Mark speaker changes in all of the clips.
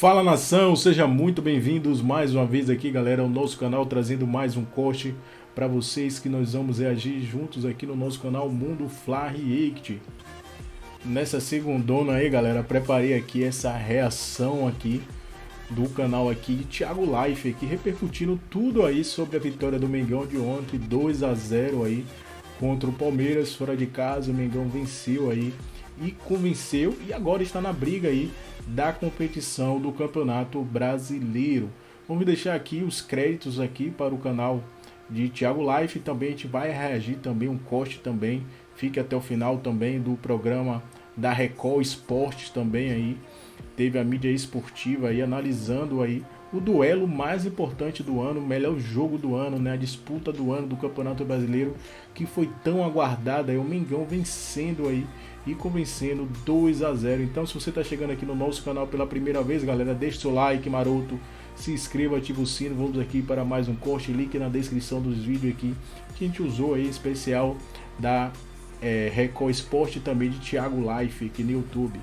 Speaker 1: Fala nação, sejam muito bem-vindos mais uma vez aqui, galera, ao nosso canal, trazendo mais um corte para vocês que nós vamos reagir juntos aqui no nosso canal Mundo Fla React. Nessa segundona aí, galera, preparei aqui essa reação aqui do canal aqui de Thiago Life, aqui repercutindo tudo aí sobre a vitória do Mengão de ontem, 2-0 aí contra o Palmeiras fora de casa. O Mengão venceu aí e convenceu e agora está na briga aí da competição do Campeonato Brasileiro. Vamos deixar aqui os créditos aqui para o canal de Thiago Life, também a gente vai reagir também um corte também. Fique até o final também do programa da Record Esportes também aí. Teve a mídia esportiva aí analisando aí o duelo mais importante do ano, o melhor jogo do ano, né? A disputa do ano do Campeonato Brasileiro, que foi tão aguardada, aí o Mengão vencendo aí e convencendo 2-0. Então, se você está chegando aqui no nosso canal pela primeira vez, galera, deixe seu like maroto, se inscreva, ative o sino. Vamos aqui para mais um corte, link na descrição dos vídeos aqui que a gente usou aí, especial da Record Sport, também de Thiago Life aqui no YouTube.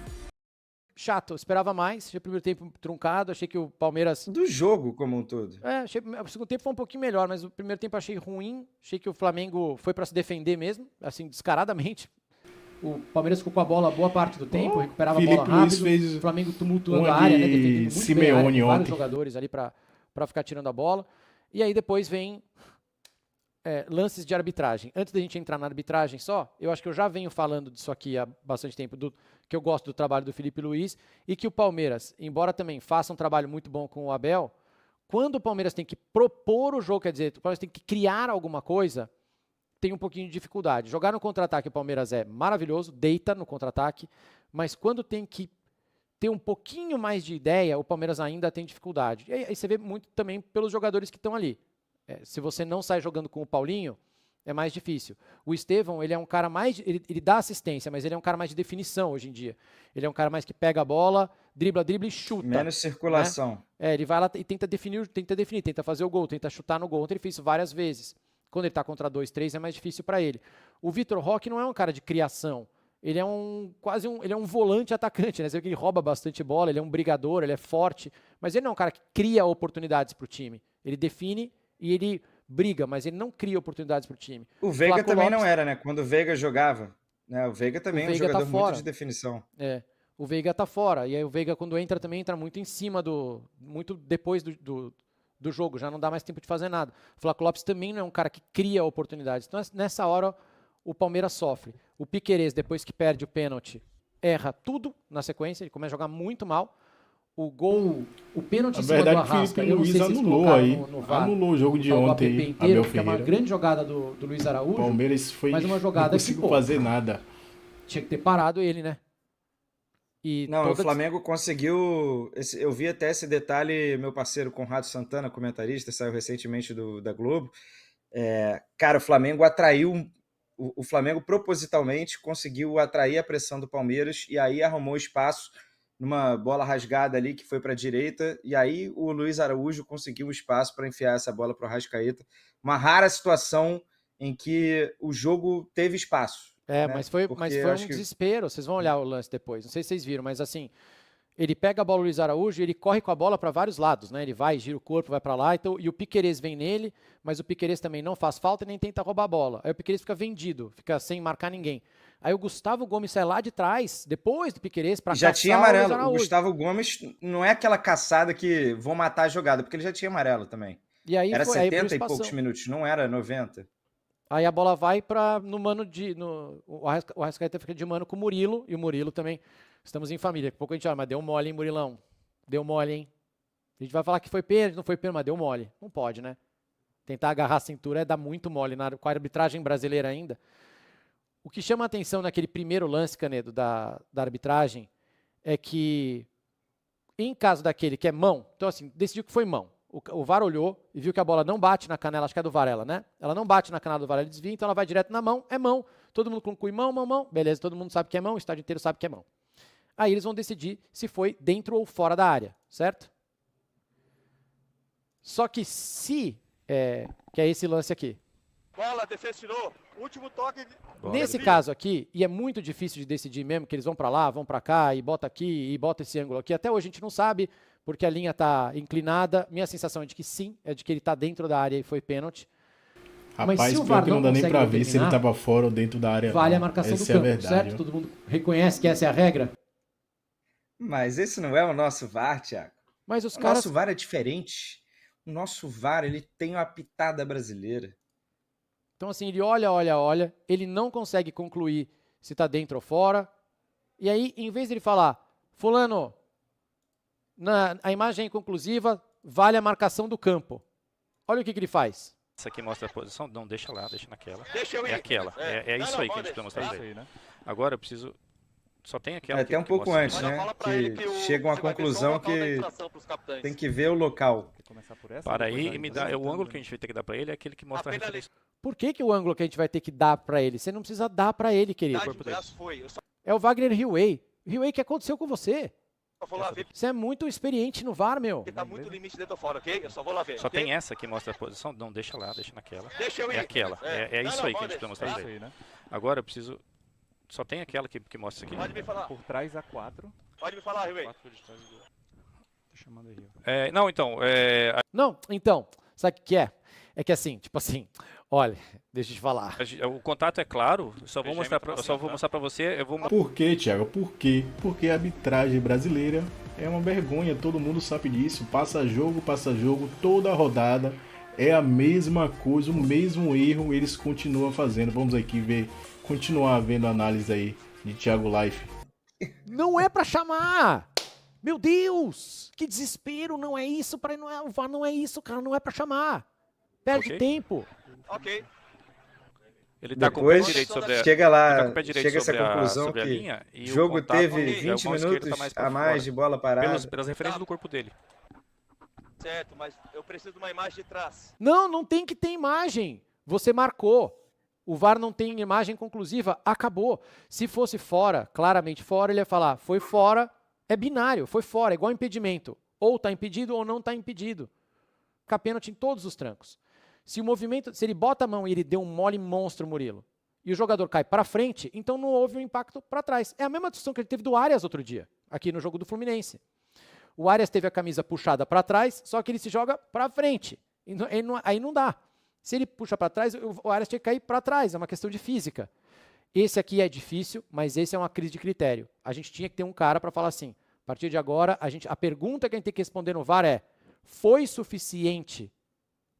Speaker 2: Chato, eu esperava mais, achei o primeiro tempo truncado, achei que o Palmeiras...
Speaker 3: Do jogo como um todo.
Speaker 2: O segundo tempo foi um pouquinho melhor, mas o primeiro tempo achei ruim, achei que o Flamengo foi para se defender mesmo, assim, descaradamente. O Palmeiras ficou com a bola boa parte do tempo, recuperava a bola rápido, o Flamengo tumultuando a área, né, defendendo muito
Speaker 1: Simeone
Speaker 2: bem a área, vários
Speaker 1: ontem.
Speaker 2: jogadores ali para ficar tirando a bola. E aí depois vem lances de arbitragem. Antes da gente entrar na arbitragem só, eu acho que eu já venho falando disso aqui há bastante tempo, que eu gosto do trabalho do Felipe Luiz, e que o Palmeiras, embora também faça um trabalho muito bom com o Abel, quando o Palmeiras tem que propor o jogo, quer dizer, o Palmeiras tem que criar alguma coisa, tem um pouquinho de dificuldade. Jogar no contra-ataque, o Palmeiras é maravilhoso, deita no contra-ataque, mas quando tem que ter um pouquinho mais de ideia, o Palmeiras ainda tem dificuldade. E aí você vê muito também pelos jogadores que estão ali. Se você não sai jogando com o Paulinho, é mais difícil. O Estevão, ele é um cara mais... Ele dá assistência, mas ele é um cara mais de definição hoje em dia. Ele é um cara mais que pega a bola, dribla e chuta.
Speaker 3: Menos circulação.
Speaker 2: Né? Ele vai lá e tenta definir, tenta fazer o gol, tenta chutar no gol. Ontem ele fez isso várias vezes. Quando ele está contra 2, 3, é mais difícil para ele. O Vitor Roque não é um cara de criação. Ele é ele é um volante atacante, né? Você vê que ele rouba bastante bola, ele é um brigador, ele é forte, mas ele não é um cara que cria oportunidades para o time. Ele define e ele briga, mas ele não cria oportunidades para o time.
Speaker 3: O Veiga também não era, né? Quando o Veiga jogava, né? O Veiga também é um jogador muito de definição.
Speaker 2: O Veiga tá fora, e aí o Veiga quando entra também entra muito em cima muito depois do jogo, já não dá mais tempo de fazer nada. O Flávio Lopes também não é um cara que cria oportunidades. Então nessa hora o Palmeiras sofre. O Piquerez, depois que perde o pênalti, erra tudo na sequência, ele começa a jogar muito mal. O gol, o pênalti em cima do Arrasca,
Speaker 1: eu não sei se anulou aí, anulou o jogo de ontem,
Speaker 2: Abel Ferreira. Que é uma grande jogada do Luiz Araújo,
Speaker 1: Palmeiras foi,
Speaker 2: mas uma jogada
Speaker 1: não conseguiu fazer nada.
Speaker 2: Tinha que ter parado ele, né?
Speaker 3: O Flamengo conseguiu... Eu vi até esse detalhe, meu parceiro Conrado Santana, comentarista, saiu recentemente da Globo. Cara, o Flamengo atraiu... O Flamengo propositalmente conseguiu atrair a pressão do Palmeiras e aí arrumou espaço numa bola rasgada ali que foi para a direita, e aí o Luiz Araújo conseguiu o espaço para enfiar essa bola para o Arrascaeta. Uma rara situação em que o jogo teve espaço.
Speaker 2: Né? Mas foi um desespero. Vocês vão olhar o lance depois. Não sei se vocês viram, mas assim, ele pega a bola do Luiz Araújo e ele corre com a bola para vários lados, né? Ele vai, gira o corpo, vai para lá, então, e o Piquerez vem nele, mas o Piquerez também não faz falta e nem tenta roubar a bola. Aí o Piquerez fica vendido, fica sem marcar ninguém. Aí o Gustavo Gomes sai lá de trás, depois do Piquerez, para
Speaker 3: caçar. Já tinha amarelo. O Gustavo Gomes não é aquela caçada que vão matar a jogada, porque ele já tinha amarelo também.
Speaker 2: E aí
Speaker 3: era 70 e poucos minutos, não era 90.
Speaker 2: Aí a bola vai para o Arrascaeta fica de mano com o Murilo, e o Murilo também, estamos em família. Daqui a pouco a gente fala, mas deu mole, hein, Murilão? Deu mole, hein? A gente vai falar que foi pênalti, não foi pênalti, mas deu mole. Não pode, né? Tentar agarrar a cintura é dar muito mole, com a arbitragem brasileira ainda. O que chama a atenção naquele primeiro lance, Canedo, da arbitragem, é que, em caso daquele que é mão, então assim, decidiu que foi mão. O VAR olhou e viu que a bola não bate na canela, acho que é do Varela, né? Ela não bate na canela do Varela, ele desvia, então ela vai direto na mão, é mão. Todo mundo conclui mão, beleza, todo mundo sabe que é mão, o estádio inteiro sabe que é mão. Aí eles vão decidir se foi dentro ou fora da área, certo? Só que que é esse lance aqui.
Speaker 4: Bola, defesa tirou. Último toque
Speaker 2: Nesse caso aqui, e é muito difícil de decidir mesmo, que eles vão pra lá, vão pra cá, e bota aqui, e bota esse ângulo aqui. Até hoje a gente não sabe, porque a linha tá inclinada. Minha sensação é de que sim, é de que ele tá dentro da área e foi pênalti.
Speaker 1: Rapaz, mas se o VAR não dá nem pra ver se ele tava fora ou dentro da área.
Speaker 2: Vale a marcação do campo, certo? Todo mundo reconhece que essa é a regra?
Speaker 3: Mas esse não é o nosso VAR, Thiago.
Speaker 2: Mas o
Speaker 3: nosso VAR é diferente. O nosso VAR, ele tem uma pitada brasileira.
Speaker 2: Então, assim, ele olha, ele não consegue concluir se tá dentro ou fora. E aí, em vez de ele falar, fulano, a imagem é inconclusiva, vale a marcação do campo. Olha o que ele faz.
Speaker 4: Essa aqui mostra a posição, não, deixa lá, deixa naquela. É aquela, é isso aí que a gente precisa mostrar pra ele. Agora eu preciso... Só tem aquela.
Speaker 3: Até um pouco antes, né? Que chega a uma conclusão que tem que ver o local.
Speaker 4: Para aí e me dá. O ângulo que a gente vai ter que dar para ele é aquele que mostra a referência.
Speaker 2: Por que o ângulo que a gente vai ter que dar para ele? Você não precisa dar para ele, querido. É o Wagner Hillway. Hillway, o que aconteceu com você? Você é muito experiente no VAR, meu.
Speaker 5: Tá muito limite dentro ou fora, ok? Eu só vou lá ver.
Speaker 4: Só tem essa que mostra a posição, não, deixa lá, deixa naquela. É aquela, é isso aí que a gente precisa mostrar pra ele. Agora eu preciso. Só tem aquela que mostra isso aqui.
Speaker 5: Pode me falar.
Speaker 6: Por trás a 4.
Speaker 5: Pode me falar, Rio.
Speaker 4: Tô chamando aí. Não, então.
Speaker 2: Não, então. Sabe o que é? É que assim, tipo assim, olha, deixa eu te falar.
Speaker 4: O contato é claro, eu só vou mostrar pra você.
Speaker 1: Por quê, Thiago? Por quê? Porque a arbitragem brasileira é uma vergonha, todo mundo sabe disso. Passa jogo, toda rodada. É a mesma coisa, o mesmo erro, eles continuam fazendo. Vamos aqui continuar vendo a análise aí de Thiago Life.
Speaker 2: Não é pra chamar! Meu Deus! Que desespero! Não é isso, o VAR não é isso, cara, não é pra chamar. Perde tempo.
Speaker 5: Ok.
Speaker 4: Ele tá com o
Speaker 3: Depois,
Speaker 4: pé direito sobre a
Speaker 3: chega lá,
Speaker 4: tá
Speaker 3: chega essa conclusão que
Speaker 4: linha,
Speaker 3: o jogo teve 20
Speaker 4: tá
Speaker 3: minutos a mais de bola parada.
Speaker 4: Pelas referências do corpo dele.
Speaker 5: Certo, mas eu preciso de uma imagem de trás.
Speaker 2: Não tem que ter imagem. Você marcou. O VAR não tem imagem conclusiva, acabou. Se fosse fora, claramente fora, ele ia falar, foi fora, é binário, foi fora, é igual impedimento. Ou está impedido ou não está impedido. Fica pênalti em todos os trancos. Se ele bota a mão e ele deu um mole monstro, Murilo, e o jogador cai para frente, então não houve um impacto para trás. É a mesma discussão que ele teve do Arias outro dia, aqui no jogo do Fluminense. O Arias teve a camisa puxada para trás, só que ele se joga para frente. Aí não dá. Se ele puxa para trás, o Arias tinha que cair para trás, é uma questão de física. Esse aqui é difícil, mas esse é uma crise de critério. A gente tinha que ter um cara para falar assim, a partir de agora, a pergunta que a gente tem que responder no VAR é, foi suficiente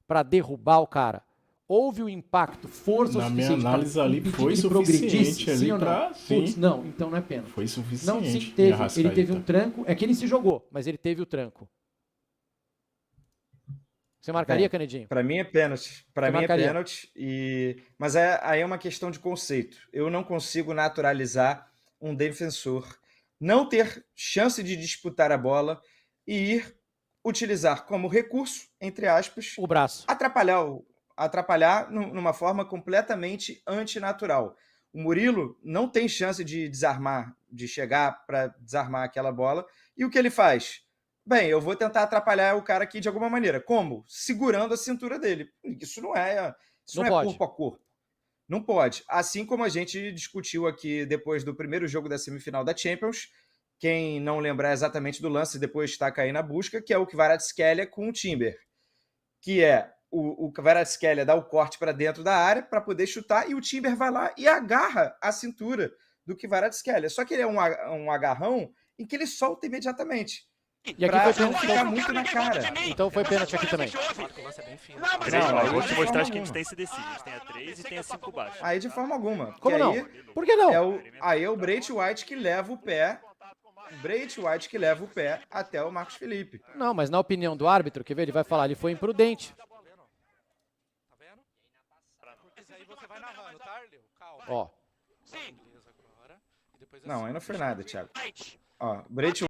Speaker 2: para derrubar o cara? Houve o impacto, força
Speaker 1: Na
Speaker 2: suficiente?
Speaker 1: minha análise ali foi suficiente ali
Speaker 2: pra... Sim. Não, então não é pênalti.
Speaker 1: Foi suficiente.
Speaker 2: Não, sim, ele teve um tranco, é que ele se jogou, mas ele teve o tranco. Você marcaria, Canedinho?
Speaker 3: Para mim é pênalti. Para mim é pênalti. Mas aí é uma questão de conceito. Eu não consigo naturalizar um defensor não ter chance de disputar a bola e ir utilizar como recurso, entre aspas,
Speaker 2: o braço.
Speaker 3: Atrapalhar numa forma completamente antinatural. O Murilo não tem chance de desarmar, de chegar para desarmar aquela bola. E o que ele faz? Bem, eu vou tentar atrapalhar o cara aqui de alguma maneira. Como? Segurando a cintura dele. Isso não é corpo a corpo. Não pode. Assim como a gente discutiu aqui depois do primeiro jogo da semifinal da Champions, quem não lembrar exatamente do lance depois está caindo na busca, que é o Kvaratskhelia com o Timber. Que é o Kvaratskhelia dá o corte para dentro da área para poder chutar e o Timber vai lá e agarra a cintura do Kvaratskhelia. Só que ele é um agarrão em que ele solta imediatamente.
Speaker 2: E aqui foi
Speaker 3: pênalti, ficar muito na cara.
Speaker 2: Então foi pênalti aqui também.
Speaker 4: Eu vou te mostrar que a gente tem esse decide. A gente tem a 3 e tem a 5 baixo.
Speaker 3: Aí de forma alguma.
Speaker 2: Como não? Por que não?
Speaker 3: Aí é o Braith White que leva o pé. Até o Marcos Felipe.
Speaker 2: Não, mas na opinião do árbitro, quer ver? Ele vai falar, ele foi imprudente.
Speaker 6: Tá vendo? Mas aí você vai narrando, tá, Arleu? Calma.
Speaker 2: Ó.
Speaker 5: Sim.
Speaker 3: Não, aí não foi nada, Thiago. Ó, Braith White.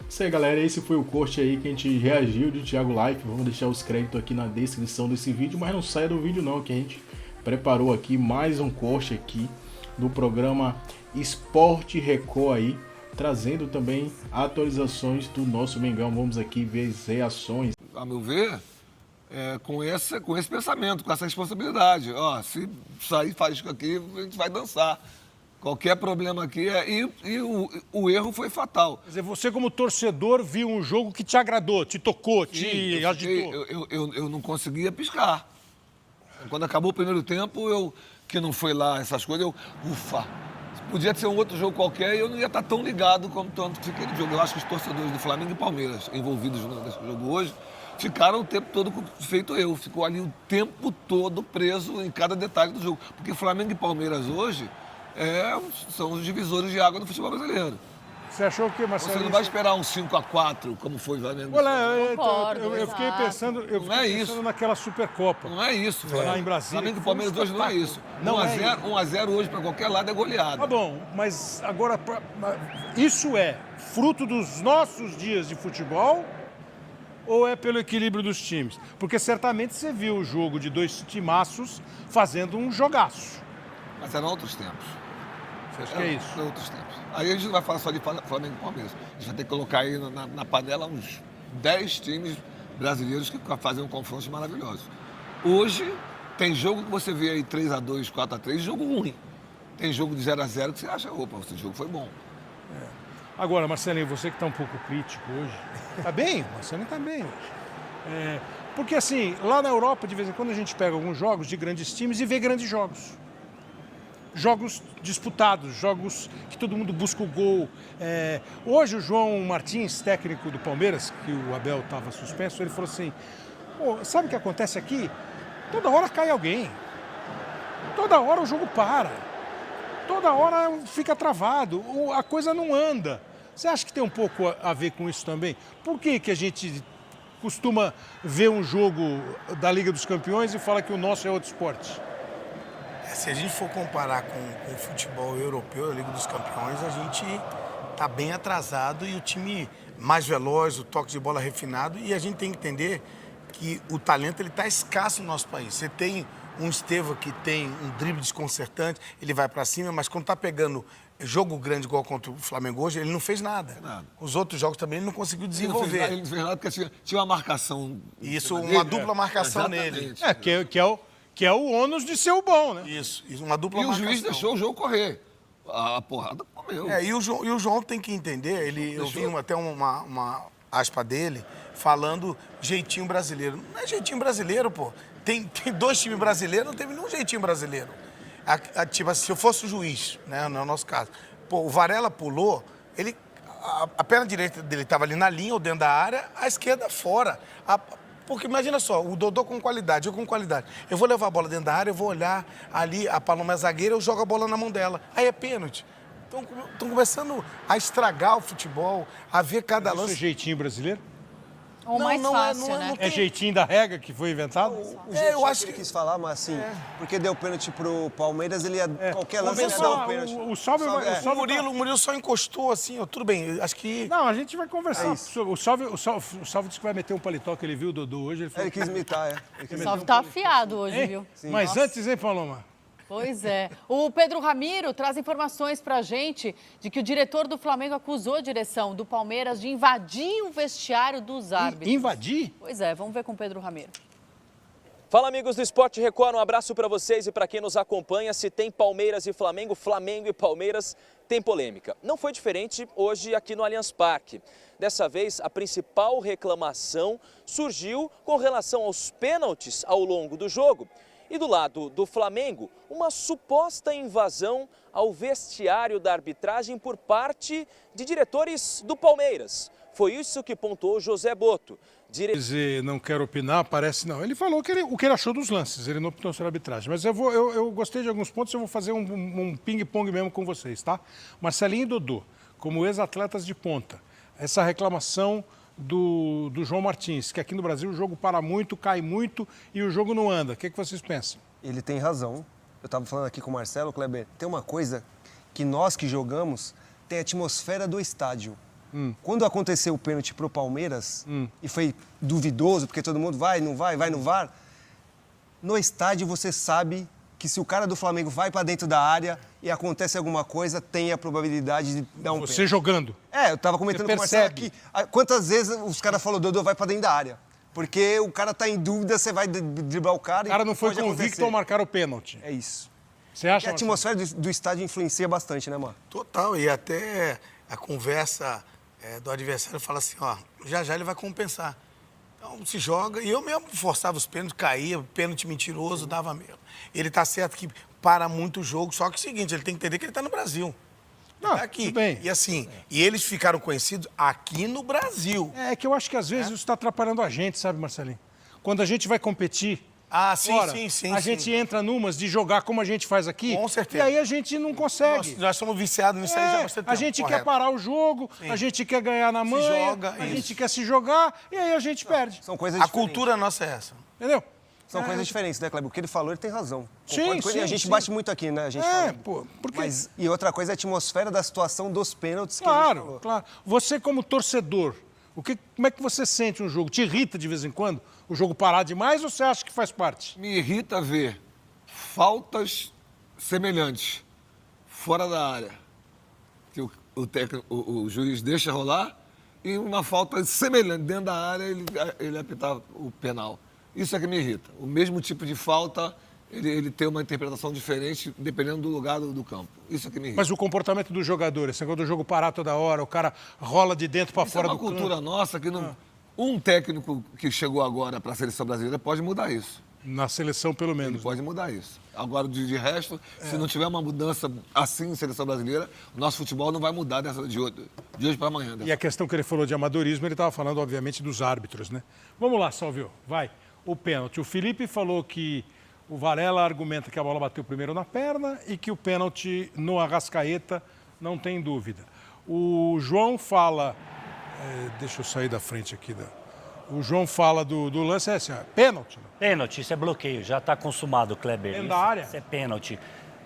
Speaker 1: Isso aí, galera, esse foi o corte aí que a gente reagiu de Thiago Life. Vamos deixar os créditos aqui na descrição desse vídeo, mas não saia do vídeo não, que a gente preparou aqui mais um corte aqui do programa Esporte Record aí, trazendo também atualizações do nosso Mengão. Vamos aqui ver as reações.
Speaker 7: A meu ver, com esse pensamento, com essa responsabilidade. Ó, se sair faísca aqui, a gente vai dançar. Qualquer problema aqui o erro foi fatal.
Speaker 1: Quer dizer, você como torcedor viu um jogo que te agradou, te tocou, te agitou.
Speaker 7: Eu não conseguia piscar. Quando acabou o primeiro tempo, que não foi lá essas coisas, ufa. Podia ser um outro jogo qualquer e eu não ia estar tão ligado como tanto que fiquei no jogo. Eu acho que os torcedores do Flamengo e Palmeiras, envolvidos nesse jogo hoje, ficaram o tempo todo feito eu. Ficou ali o tempo todo preso em cada detalhe do jogo. Porque Flamengo e Palmeiras hoje são os divisores de água do futebol brasileiro.
Speaker 1: Você achou que, Marcelo?
Speaker 7: Você não vai esperar um 5-4, como foi o Flamengo.
Speaker 1: Olha, eu fiquei pensando naquela Supercopa.
Speaker 7: Não é isso.
Speaker 1: Lá em Brasília.
Speaker 7: Flamengo e Palmeiras hoje não é isso. 1-0 hoje para qualquer lado é goleada.
Speaker 1: Tá bom, mas agora, isso é fruto dos nossos dias de futebol ou é pelo equilíbrio dos times? Porque certamente você viu o jogo de dois timaços fazendo um jogaço.
Speaker 7: Mas eram outros tempos.
Speaker 1: Você acha que é isso?
Speaker 7: Eram outros tempos. Aí a gente não vai falar só de Flamengo e Palmeiras. A gente vai ter que colocar aí na panela uns 10 times brasileiros que fazem um confronto maravilhoso. Hoje, tem jogo que você vê aí 3-2, 4-3, jogo ruim. Tem jogo de 0-0 que você acha, opa, esse jogo foi bom.
Speaker 1: Agora, Marcelinho, você que está um pouco crítico hoje. Tá bem? O Marcelinho está bem hoje. Porque assim, lá na Europa, de vez em quando a gente pega alguns jogos de grandes times e vê grandes jogos. Jogos disputados, jogos que todo mundo busca o gol. Hoje o João Martins, técnico do Palmeiras, que o Abel estava suspenso, ele falou assim, sabe o que acontece aqui? Toda hora cai alguém. Toda hora o jogo para. Toda hora fica travado. A coisa não anda. Você acha que tem um pouco a ver com isso também? Por que a gente costuma ver um jogo da Liga dos Campeões e fala que o nosso é outro esporte?
Speaker 8: Se a gente for comparar com o futebol europeu, a Liga dos Campeões, a gente está bem atrasado e o time mais veloz, o toque de bola refinado, e a gente tem que entender que o talento está escasso no nosso país. Você tem um Estevão que tem um drible desconcertante, ele vai para cima, mas quando está pegando jogo grande igual contra o Flamengo hoje, ele não fez nada. Os outros jogos também ele não conseguiu desenvolver.
Speaker 7: Ele não fez nada porque tinha uma marcação.
Speaker 8: Isso, uma dupla marcação nele.
Speaker 1: Que é o ônus de ser o bom, né?
Speaker 8: Isso, uma dupla marcação.
Speaker 7: E o juiz deixou o jogo correr. A porrada comeu.
Speaker 8: E o João tem que entender, eu vi até uma aspa dele falando jeitinho brasileiro. Não é jeitinho brasileiro, pô. Tem 2 times brasileiros, não teve nenhum jeitinho brasileiro. Tipo, se eu fosse o juiz, né, no nosso caso, o Varela pulou, a perna direita dele estava ali na linha ou dentro da área, a esquerda fora. Porque imagina só, o Dodô com qualidade, eu com qualidade. Eu vou levar a bola dentro da área, eu vou olhar ali, a Paloma é zagueira, eu jogo a bola na mão dela. Aí é pênalti. Estão começando a estragar o futebol, a ver cada lance.
Speaker 1: Isso é jeitinho brasileiro?
Speaker 9: Ou mais fácil, né?
Speaker 1: É jeitinho da regra que foi inventado?
Speaker 10: Eu acho que quis falar, mas assim, porque deu pênalti pro Palmeiras, ele ia qualquer lance ele ia dar o pênalti.
Speaker 8: O Murilo só encostou assim, tudo bem, acho que...
Speaker 1: Não, a gente vai conversar. O Salve disse que vai meter um paletó que ele viu o Dodô hoje.
Speaker 10: Ele quis imitar,
Speaker 9: O Salve tá afiado hoje, viu?
Speaker 1: Sim. Mas antes, hein, Paloma?
Speaker 9: Pois é. O Pedro Ramiro traz informações pra gente de que o diretor do Flamengo acusou a direção do Palmeiras de invadir o vestiário dos árbitros.
Speaker 1: Invadir?
Speaker 9: Pois é, vamos ver com o Pedro Ramiro.
Speaker 11: Fala, amigos do Esporte Record, um abraço para vocês e para quem nos acompanha. Se tem Palmeiras e Flamengo, Flamengo e Palmeiras, tem polêmica. Não foi diferente hoje aqui no Allianz Parque. Dessa vez, a principal reclamação surgiu com relação aos pênaltis ao longo do jogo. E do lado do Flamengo, uma suposta invasão ao vestiário da arbitragem por parte de diretores do Palmeiras. Foi isso que pontuou José Boto.
Speaker 1: Não quero opinar, parece não. Ele falou o que ele achou dos lances, ele não optou sobre a arbitragem. Mas eu gostei de alguns pontos, eu vou fazer um ping-pong mesmo com vocês, tá? Marcelinho e Dodô, como ex-atletas de ponta, essa reclamação do João Martins, que aqui no Brasil o jogo para muito, cai muito e o jogo não anda. O que vocês pensam?
Speaker 10: Ele tem razão. Eu estava falando aqui com o Marcelo, Kleber, tem uma coisa que nós que jogamos tem a atmosfera do estádio. Quando aconteceu o pênalti pro Palmeiras, e foi duvidoso, porque todo mundo vai no VAR, no estádio você sabe que se o cara do Flamengo vai para dentro da área e acontece alguma coisa, tem a probabilidade de dar um pênalti.
Speaker 1: Você jogando?
Speaker 10: Eu tava comentando com o Marcelo aqui. Quantas vezes os caras falaram, Dodô, vai para dentro da área. Porque o cara tá em dúvida, você vai driblar o cara.
Speaker 12: O cara não foi convicto ao marcar o pênalti.
Speaker 10: É isso.
Speaker 12: Você acha?
Speaker 10: E a atmosfera do estádio influencia bastante, né, mano?
Speaker 8: Total, e até a conversa do adversário fala assim, ó, já ele vai compensar. Então se joga, e eu mesmo forçava os pênaltis, caía, pênalti mentiroso, dava mesmo. Ele tá certo que para muito o jogo, só que é o seguinte, ele tem que entender que ele tá no Brasil.
Speaker 12: Não,
Speaker 8: tá aqui.
Speaker 12: tudo bem.
Speaker 8: E assim, e eles ficaram conhecidos aqui no Brasil.
Speaker 12: É que eu acho que às vezes isso está atrapalhando a gente, sabe, Marcelinho? Quando a gente vai competir,
Speaker 8: sim.
Speaker 12: A gente entra numas de jogar como a gente faz aqui.
Speaker 8: Com certeza.
Speaker 12: E aí a gente não consegue.
Speaker 8: Nós somos viciados nisso aí já há bastante tempo.
Speaker 12: A gente quer parar o jogo, a gente quer ganhar na manha, a gente quer se jogar, e aí a gente perde.
Speaker 10: São coisas
Speaker 8: A
Speaker 10: diferentes.
Speaker 8: cultura nossa é essa.
Speaker 12: Entendeu?
Speaker 10: São coisas diferentes, né, Kleber? O que ele falou, ele tem razão.
Speaker 12: Sim,
Speaker 10: sim. A gente bate muito aqui, né? A gente fala.
Speaker 12: Pô, porque...
Speaker 10: E outra coisa é a atmosfera da situação dos pênaltis que
Speaker 12: Claro,
Speaker 10: a gente falou.
Speaker 12: claro. Você como torcedor, como é que você sente um jogo? Te irrita de vez em quando o jogo parar demais ou você acha que faz parte?
Speaker 7: Me irrita ver faltas semelhantes fora da área, que o juiz deixa rolar, e uma falta semelhante dentro da área, ele apitar o penal. Isso é que me irrita. O mesmo tipo de falta, ele tem uma interpretação diferente dependendo do lugar do campo. Isso é que me irrita.
Speaker 12: Mas o comportamento do jogador, esse negócio do jogo parar toda hora, o cara rola de dentro para fora do campo.
Speaker 7: É uma cultura nossa que não... Um técnico que chegou agora para a seleção brasileira pode mudar isso.
Speaker 12: Na seleção, pelo menos.
Speaker 7: Ele pode mudar isso. Agora, de resto, se não tiver uma mudança assim em seleção brasileira, o nosso futebol não vai mudar de hoje para amanhã.
Speaker 12: E a questão que ele falou de amadorismo, ele estava falando, obviamente, dos árbitros, né? Vamos lá, Salvio, vai. O pênalti. O Felipe falou que o Varela argumenta que a bola bateu primeiro na perna e que o pênalti no Arrascaeta não tem dúvida. O João fala... deixa eu sair da frente aqui. O João fala do lance, assim, pênalti.
Speaker 13: Pênalti, isso é bloqueio, já está consumado, Kleber.
Speaker 12: Dentro da área?
Speaker 13: Isso é pênalti.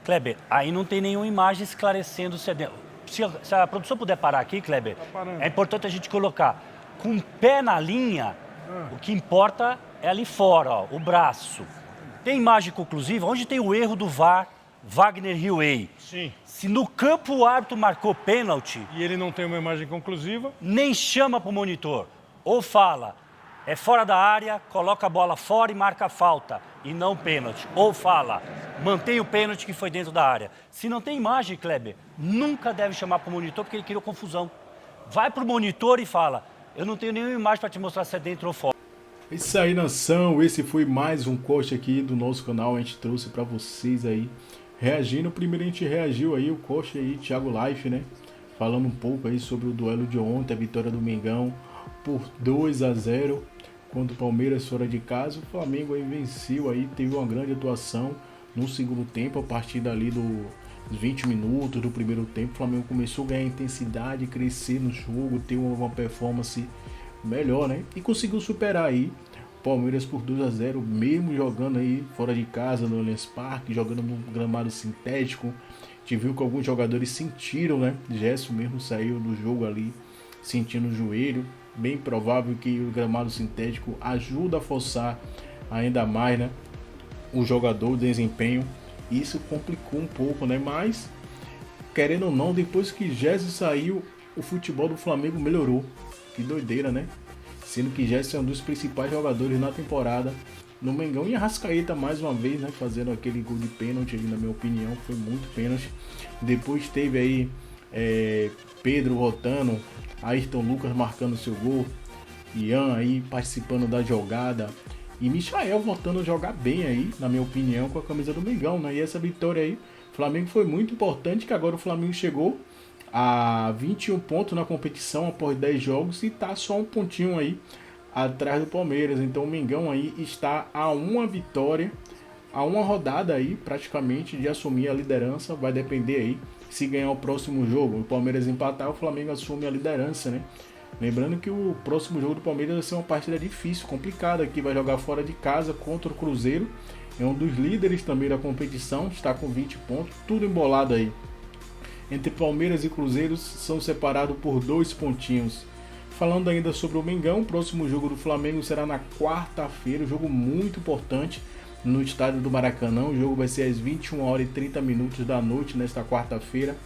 Speaker 13: Kleber, aí não tem nenhuma imagem esclarecendo se é dentro. Se a produção puder parar aqui, Kleber, é importante a gente colocar com o pé na linha, o que importa é ali fora, ó, o braço. Tem imagem conclusiva, onde tem o erro do VAR, Wagner Hillway.
Speaker 12: Sim.
Speaker 13: Se no campo o árbitro marcou pênalti...
Speaker 12: E ele não tem uma imagem conclusiva?
Speaker 13: Nem chama para o monitor. Ou fala, é fora da área, coloca a bola fora e marca a falta, e não pênalti. Ou fala, mantém o pênalti que foi dentro da área. Se não tem imagem, Kleber, nunca deve chamar para o monitor porque ele criou confusão. Vai para o monitor e fala, eu não tenho nenhuma imagem para te mostrar se é dentro ou fora.
Speaker 1: Isso aí, nação. Esse foi mais um corte aqui do nosso canal. A gente trouxe para vocês aí, reagindo. Primeiro a gente reagiu aí, o corte aí, Thiago Life, né? Falando um pouco aí sobre o duelo de ontem, a vitória do Mengão por 2-0 contra o Palmeiras fora de casa. O Flamengo aí venceu aí, teve uma grande atuação no segundo tempo, a partir dali dos 20 minutos do primeiro tempo. O Flamengo começou a ganhar intensidade, crescer no jogo, ter uma performance melhor, né? E conseguiu superar aí o Palmeiras por 2-0, mesmo jogando aí fora de casa no Allianz Parque, jogando no gramado sintético. A gente viu que alguns jogadores sentiram, né? Gerson mesmo saiu do jogo ali sentindo o joelho. Bem provável que o gramado sintético ajuda a forçar ainda mais, né, o jogador, o desempenho. Isso complicou um pouco, né? Mas, querendo ou não, depois que Gerson saiu, o futebol do Flamengo melhorou. Que doideira, né? Sendo que Gerson é um dos principais jogadores na temporada no Mengão. E Arrascaeta, mais uma vez, né, fazendo aquele gol de pênalti, na minha opinião, foi muito pênalti. Depois teve aí Pedro rotando, Ayrton Lucas marcando seu gol, Ian aí participando da jogada e Michael voltando a jogar bem aí, na minha opinião, com a camisa do Mengão, né? E essa vitória aí, o Flamengo foi muito importante, que agora o Flamengo chegou a 21 pontos na competição após 10 jogos e tá só um pontinho aí atrás do Palmeiras. Então o Mengão aí está a uma vitória, a uma rodada aí praticamente de assumir a liderança. Vai depender aí se ganhar o próximo jogo, o Palmeiras empatar, o Flamengo assume a liderança, né? Lembrando que o próximo jogo do Palmeiras vai ser uma partida difícil, complicada, que vai jogar fora de casa contra o Cruzeiro. É um dos líderes também da competição, está com 20 pontos, tudo embolado aí. Entre Palmeiras e Cruzeiro são separados por 2 pontinhos. Falando ainda sobre o Mengão, o próximo jogo do Flamengo será na quarta-feira, um jogo muito importante no estádio do Maracanã. O jogo vai ser às 21h30 da noite nesta quarta-feira.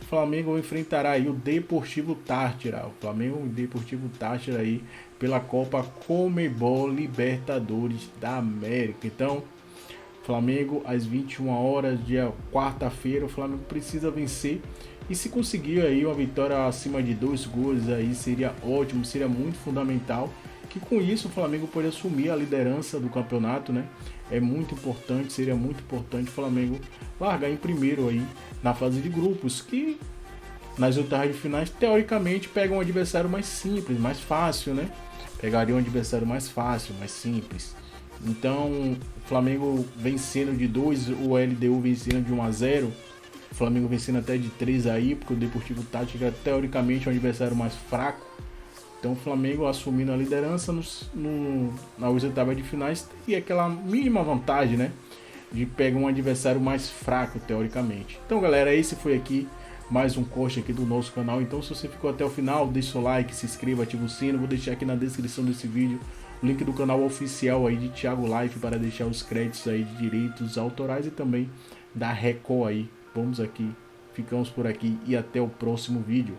Speaker 1: o Flamengo enfrentará aí o Deportivo Táchira. O Flamengo e o Deportivo Táchira aí pela Copa Conmebol Libertadores da América. Então, Flamengo às 21 horas, dia quarta-feira, o Flamengo precisa vencer. E se conseguir aí uma vitória acima de 2 gols aí seria ótimo, seria muito fundamental. Que com isso o Flamengo pode assumir a liderança do campeonato, né? É muito importante, seria muito importante o Flamengo largar em primeiro aí na fase de grupos, que nas oitavas de finais teoricamente pega um adversário mais simples, mais fácil, né? Pegaria um adversário mais fácil, mais simples. Então, o Flamengo vencendo de 2, o LDU vencendo de 1-0, o Flamengo vencendo até de 3 aí, porque o Deportivo Táchira teoricamente é um adversário mais fraco. Então o Flamengo assumindo a liderança nas oitavas de finais e aquela mínima vantagem, né? De pegar um adversário mais fraco, teoricamente. Então, galera, esse foi aqui mais um corte aqui do nosso canal. Então, se você ficou até o final, deixa o like, se inscreva, ativa o sino. Vou deixar aqui na descrição desse vídeo o link do canal oficial aí de Thiago Life para deixar os créditos aí de direitos autorais e também da Record aí. Vamos aqui, ficamos por aqui e até o próximo vídeo.